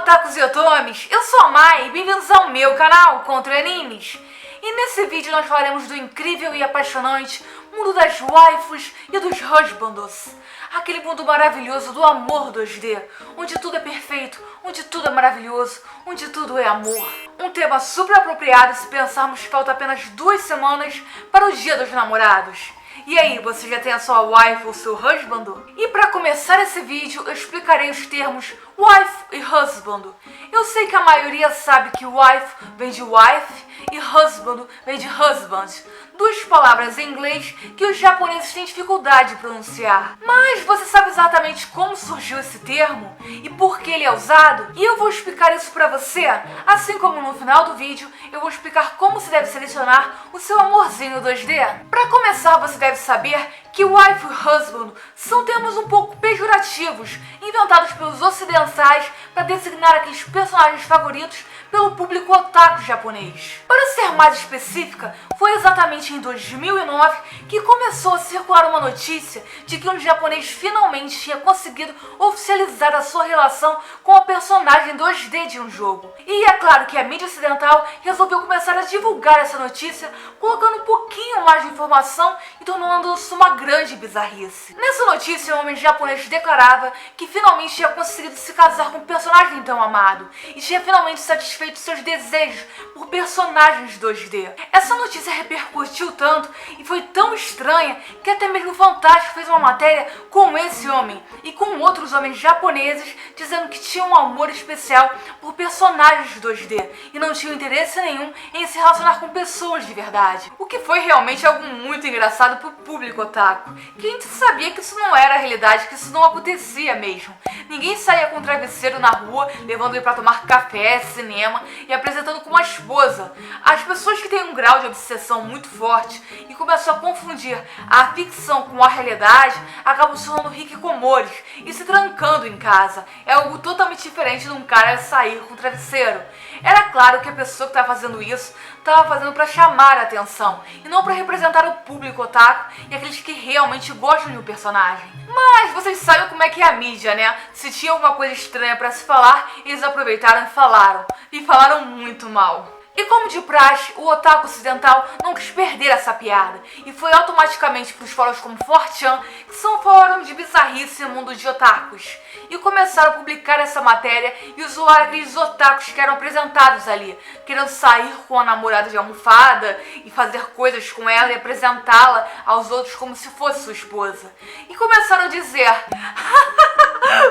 otakus e otomis, eu sou a Mai e bem-vindos ao meu canal Contra Animes. E nesse vídeo nós falaremos do incrível e apaixonante mundo das waifus e dos husbandos. Aquele mundo maravilhoso do amor 2D, onde tudo é perfeito, onde tudo é maravilhoso, onde tudo é amor. Um tema super apropriado se pensarmos que falta apenas 2 semanas para o Dia dos Namorados. E aí, você já tem a sua wife ou seu husbando? E para começar esse vídeo, eu explicarei os termos wife e husbando. Eu sei que a maioria sabe que wife vem de wife e husbando vem de husband. 2 palavras em inglês que os japoneses têm dificuldade de pronunciar. Mas você sabe exatamente como surgiu esse termo e por que ele é usado? E eu vou explicar isso para você, assim como no final do vídeo eu vou explicar como você deve selecionar o seu amorzinho 2D. Para começar, você deve saber que wife e husband são termos um pouco pejorativos, inventados pelos ocidentais para designar aqueles personagens favoritos pelo público otaku japonês. Para ser mais específica, foi exatamente em 2009 que começou a circular uma notícia de que um japonês finalmente tinha conseguido oficializar a sua relação com a personagem 2D de um jogo. E é claro que a mídia ocidental resolveu começar a divulgar essa notícia, colocando um pouquinho mais de informação e tornando isso uma grande bizarrice. Nessa notícia, um homem japonês declarava que finalmente tinha conseguido se casar com um personagem tão amado e tinha finalmente satisfeito seus desejos por personagens 2D. Essa notícia repercutiu tanto e foi tão estranha que até mesmo o Fantástico fez uma matéria com esse homem e com outros homens japoneses dizendo que tinham um amor especial por personagens 2D e não tinham interesse nenhum em se relacionar com pessoas de verdade. O que foi realmente algo muito engraçado pro público otaku, que a gente sabia que isso não era a realidade, que isso não acontecia mesmo. Ninguém saía com um travesseiro na rua, levando ele para tomar café, cinema e apresentando como uma esposa. As pessoas que têm um grau de obsessão muito forte e começam a confundir a ficção com a realidade acabam se tornando hikikomores e se trancando em casa. É algo totalmente diferente de um cara sair com um travesseiro. Era claro que a pessoa que estava fazendo isso estava fazendo para chamar a atenção e não para representar o público otaku e aqueles que realmente gostam de um personagem. Mas vocês sabem como é que é a mídia, né? Se tinha alguma coisa estranha para se falar, eles aproveitaram e falaram. E falaram muito mal. E como de praxe, o otaku ocidental não quis perder essa piada e foi automaticamente para os fóruns como 4chan, que são fóruns de bizarrice no mundo de otakus, e começaram a publicar essa matéria e zoar aqueles otakus que eram apresentados ali, querendo sair com a namorada de almofada e fazer coisas com ela e apresentá-la aos outros como se fosse sua esposa. E começaram a dizer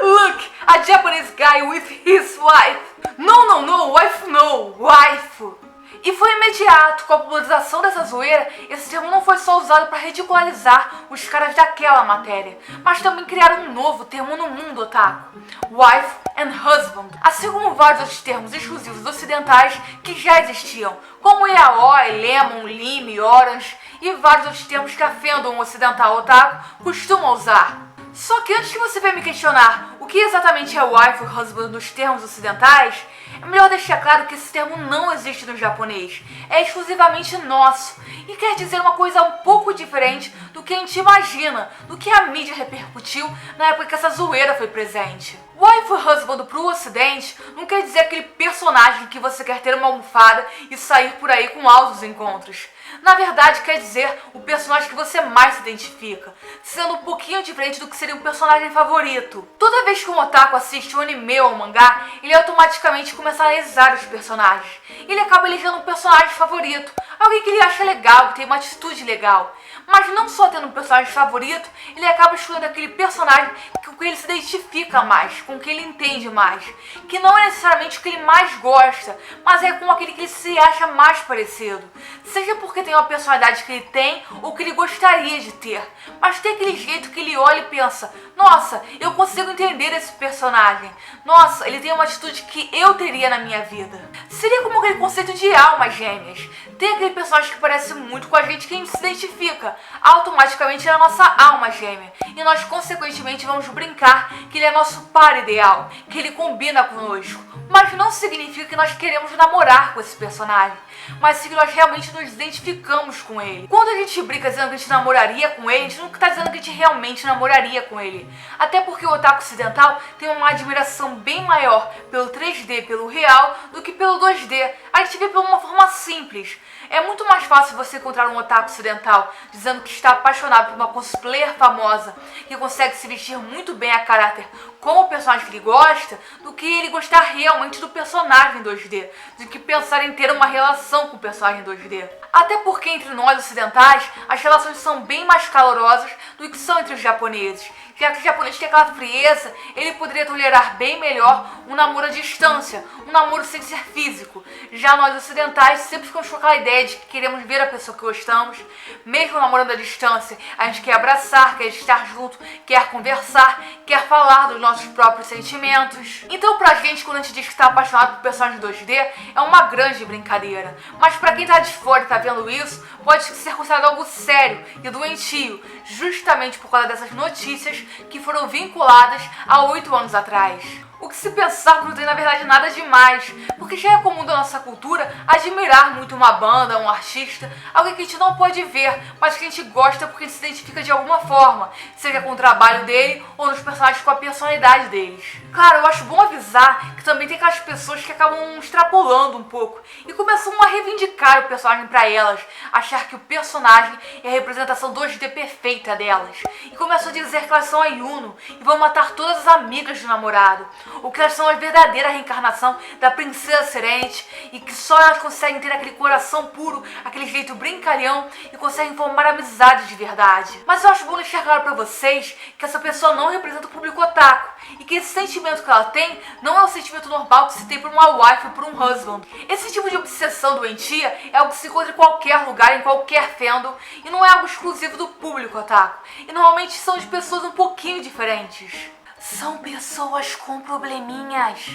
Look, a Japanese guy with his wife. No, wife no, wife. E foi imediato, com a popularização dessa zoeira, esse termo não foi só usado para ridicularizar os caras daquela matéria, mas também criaram um novo termo no mundo otaku, wife and husband, assim como vários outros termos exclusivos ocidentais que já existiam, como yaoi, lemon, lime, orange e vários outros termos que a fandom ocidental otaku costuma usar. Só que antes que você venha me questionar o que exatamente é wife e husband nos termos ocidentais, é melhor deixar claro que esse termo não existe no japonês, é exclusivamente nosso e quer dizer uma coisa um pouco diferente do que a gente imagina, do que a mídia repercutiu na época que essa zoeira foi presente. Wife e husband pro ocidente não quer dizer aquele personagem que você quer ter uma almofada e sair por aí com altos encontros. Na verdade, quer dizer o personagem que você mais se identifica, sendo um pouquinho diferente do que seria um personagem favorito. Toda vez que um otaku assiste um anime ou um mangá, ele automaticamente começa a analisar os personagens. Ele acaba elegendo um personagem favorito, alguém que ele acha legal, que tem uma atitude legal. Mas não só tendo um personagem favorito, ele acaba escolhendo aquele personagem com quem ele se identifica mais, com quem ele entende mais. Que não é necessariamente o que ele mais gosta, mas é com aquele que ele se acha mais parecido. Seja porque tem uma personalidade que ele tem ou que ele gostaria de ter. Mas tem aquele jeito que ele olha e pensa, nossa, eu consigo entender esse personagem. Nossa, ele tem uma atitude que eu teria na minha vida. Seria como aquele conceito de almas gêmeas. Tem aquele personagem que parece muito com a gente que a gente se identifica, automaticamente ele é a nossa alma gêmea. E nós, consequentemente, vamos brincar que ele é nosso par ideal, que ele combina conosco. Mas não significa que nós queremos namorar com esse personagem, mas sim que nós realmente nos identificamos com ele. Quando a gente brinca dizendo que a gente namoraria com ele, a gente nunca está dizendo que a gente realmente namoraria com ele. Até porque o otaku ocidental tem uma admiração bem maior pelo 3D, pelo real, do que pelo 2D. A gente vê por uma forma simples. É muito mais fácil você encontrar um otaku ocidental dizendo que está apaixonado por uma cosplayer famosa que consegue se vestir muito bem a caráter com o personagem que ele gosta, do que ele gostar realmente do personagem 2D, do que pensar em ter uma relação com o personagem 2D. Até porque entre nós ocidentais, as relações são bem mais calorosas do que são entre os japoneses. Já que o japonês tem aquela frieza, ele poderia tolerar bem melhor um namoro à distância, um namoro sem ser físico. Já nós ocidentais sempre ficamos com aquela ideia de que queremos ver a pessoa que gostamos, mesmo namorando à distância, a gente quer abraçar, quer estar junto, quer conversar, quer falar dos nossos próprios sentimentos. Então pra gente, quando a gente diz que está apaixonado por personagem 2D, é uma grande brincadeira. Mas pra quem tá de fora e tá vendo isso, pode ser considerado algo sério e doentio, justamente por causa dessas notícias que foram vinculadas há 8 anos atrás. O que se pensar não tem na verdade nada demais, porque já é comum da nossa cultura admirar muito uma banda, um artista, alguém que a gente não pode ver, mas que a gente gosta porque a gente se identifica de alguma forma, seja com o trabalho dele ou nos personagens com a personalidade deles. Claro, eu acho bom avisar que também tem aquelas pessoas que acabam extrapolando um pouco e começam a reivindicar o personagem pra elas, achar que o personagem é a representação 2D perfeita delas, e começam a dizer que elas são a Yuno e vão matar todas as amigas do namorado, ou que elas são a verdadeira reencarnação da princesa Serenity e que só elas conseguem ter aquele coração puro, aquele jeito brincalhão e conseguem formar amizade de verdade. Mas eu acho bom deixar claro pra vocês que essa pessoa não representa o público otaku e que esse sentimento que ela tem não é o sentimento normal que se tem por uma wife ou por um husband. Esse tipo de obsessão doentia é algo que se encontra em qualquer lugar, em qualquer fandom, e não é algo exclusivo do público otaku. E normalmente são de pessoas um pouquinho diferentes. São pessoas com probleminhas.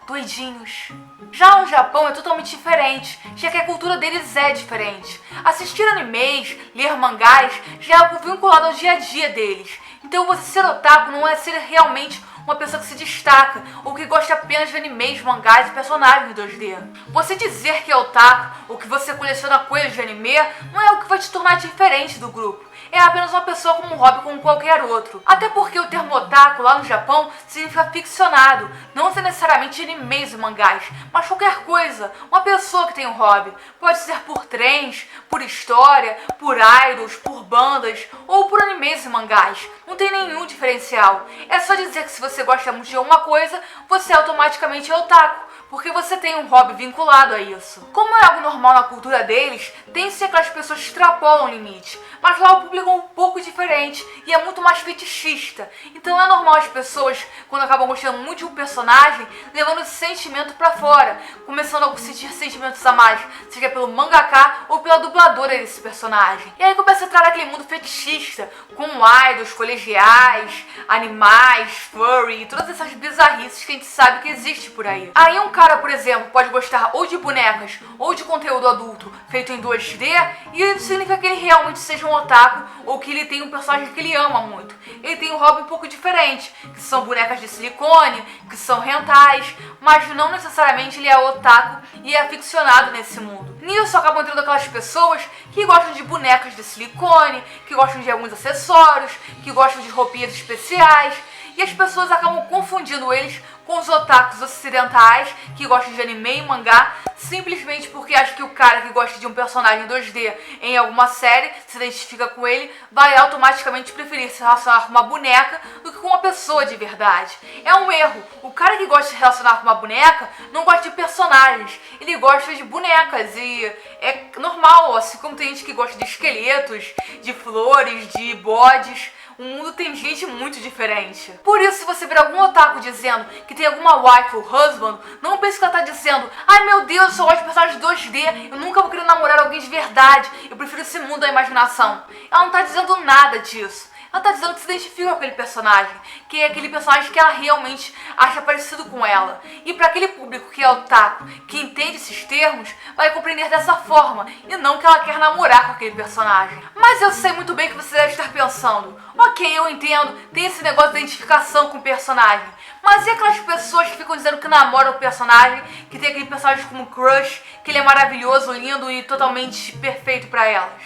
Doidinhos. Já no Japão é totalmente diferente, já que a cultura deles é diferente. Assistir animes, ler mangás, já é algo vinculado ao dia a dia deles. Então você ser otaku não é ser realmente uma pessoa que se destaca ou que gosta apenas de animes, mangás e personagens 2D. Você dizer que é otaku ou que você coleciona coisas de anime não é o que vai te tornar diferente do grupo. É apenas uma pessoa como um hobby como qualquer outro. Até porque o termo otaku lá no Japão significa ficcionado, não necessariamente animes e mangás, mas qualquer coisa. Uma pessoa que tem um hobby. Pode ser por trens, por história, por idols, por bandas ou por animes e mangás. Não tem nenhum diferencial. É só dizer que se você gosta muito de alguma coisa, você automaticamente é otaku, porque você tem um hobby vinculado a isso. Como é algo normal na cultura deles, tem sim aquelas pessoas que extrapolam o limite, mas lá o público é um pouco diferente e é muito mais fetichista. Então é normal as pessoas, quando acabam gostando muito de um personagem, levando esse sentimento pra fora, começando a sentir sentimentos a mais, seja pelo mangaka ou pela dubladora desse personagem. E aí começa a entrar naquele mundo fetichista, com idols, colegiais, animais, furry e todas essas bizarrices que a gente sabe que existe por aí. Aí um cara, por exemplo, pode gostar ou de bonecas ou de conteúdo adulto feito em 2D, e isso significa que ele realmente seja um otaku ou que ele tem um personagem que ele ama muito. Ele tem um hobby um pouco diferente, que são bonecas de silicone, que são hentais, mas não necessariamente ele é otaku e é aficionado nesse mundo. Nisso acabam entrando aquelas pessoas que gostam de bonecas de silicone, que gostam de alguns acessórios, que gostam de roupinhas especiais, e as pessoas acabam confundindo eles com os otakus ocidentais que gostam de anime e mangá, simplesmente porque acham que o cara que gosta de um personagem 2D em alguma série, se identifica com ele, vai automaticamente preferir se relacionar com uma boneca do que com uma pessoa de verdade. É um erro. O cara que gosta de se relacionar com uma boneca não gosta de personagens, ele gosta de bonecas, e é normal, assim como tem gente que gosta de esqueletos, de flores, de bodes. O mundo tem gente muito diferente. Por isso, se você ver algum otaku dizendo que tem alguma wife ou husband, não pense que ela tá dizendo: ai meu Deus, eu só gosto de personagens 2D, eu nunca vou querer namorar alguém de verdade, eu prefiro esse mundo da imaginação. Ela não tá dizendo nada disso. Ela tá dizendo que se identifica com aquele personagem, que é aquele personagem que ela realmente acha parecido com ela. E para aquele público que é otaku, que entende esses termos, vai compreender dessa forma, e não que ela quer namorar com aquele personagem. Mas eu sei muito bem que você deve estar pensando, ok, eu entendo, tem esse negócio de identificação com o personagem, mas e aquelas pessoas que ficam dizendo que namoram o personagem, que tem aquele personagem como crush, que ele é maravilhoso, lindo e totalmente perfeito para elas?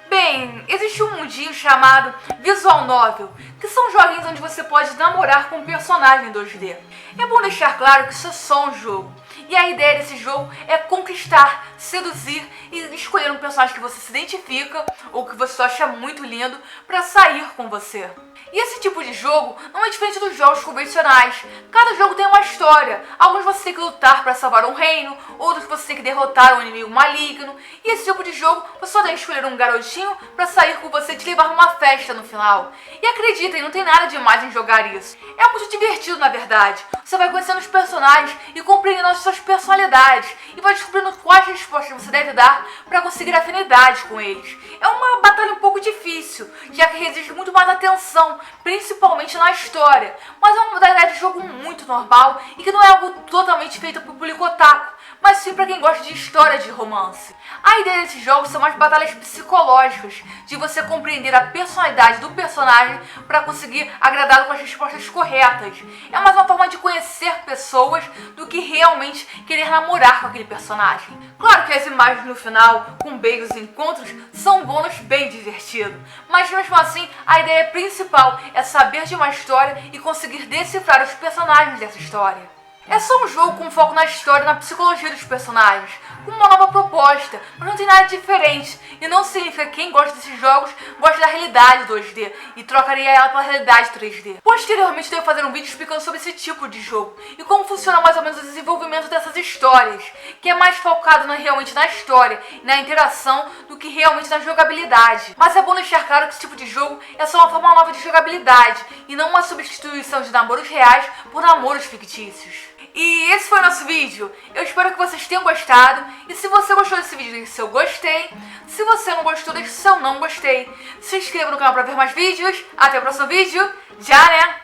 Bem, existe um mundinho chamado Visual Novel, que são joguinhos onde você pode namorar com um personagem em 2D. É bom deixar claro que isso é só um jogo, e a ideia desse jogo é conquistar, seduzir e escolher um personagem que você se identifica ou que você acha muito lindo para sair com você. E esse tipo de jogo não é diferente dos jogos convencionais. Cada jogo tem uma história. Alguns você tem que lutar para salvar um reino, outros você tem que derrotar um inimigo maligno. E esse tipo de jogo você só tem que escolher um garotinho para sair com você e te levar numa festa no final. E acreditem, não tem nada demais em jogar isso. É muito divertido, na verdade. Você vai conhecendo os personagens e compreendendo as suas personalidades e vai descobrindo quais respostas você deve dar para conseguir afinidade com eles. É uma batalha um pouco difícil, já que exige muito mais atenção, principalmente na história, mas é uma modalidade de jogo muito normal e que não é algo totalmente feito para o público otaku, mas sim para quem gosta de história de romance. A ideia desses jogos são mais batalhas psicológicas, de você compreender a personalidade do personagem para conseguir agradá-lo com as respostas corretas. É mais uma forma de conhecer pessoas do que realmente querer namorar com aquele personagem. Claro que as imagens no final, com beijos e encontros, são um bônus bem divertido, mas mesmo assim a ideia principal é saber de uma história e conseguir decifrar os personagens dessa história. É só um jogo com foco na história e na psicologia dos personagens, com uma nova proposta, mas não tem nada diferente. E não significa que quem gosta desses jogos gosta da realidade 2D e trocaria ela pela realidade 3D. Posteriormente devo fazer um vídeo explicando sobre esse tipo de jogo e como funciona mais ou menos o desenvolvimento dessas histórias, que é mais focado realmente na história e na interação do que realmente na jogabilidade. Mas é bom deixar claro que esse tipo de jogo é só uma forma nova de jogabilidade e não uma substituição de namoros reais por namoros fictícios. E esse foi o nosso vídeo. Eu espero que vocês tenham gostado. E se você gostou desse vídeo, deixe seu gostei. Se você não gostou, deixe seu não gostei. Se inscreva no canal para ver mais vídeos. Até o próximo vídeo. Já, né?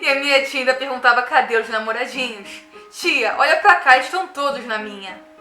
E a minha tia ainda perguntava cadê os namoradinhos. Tia, olha pra cá, estão todos na minha.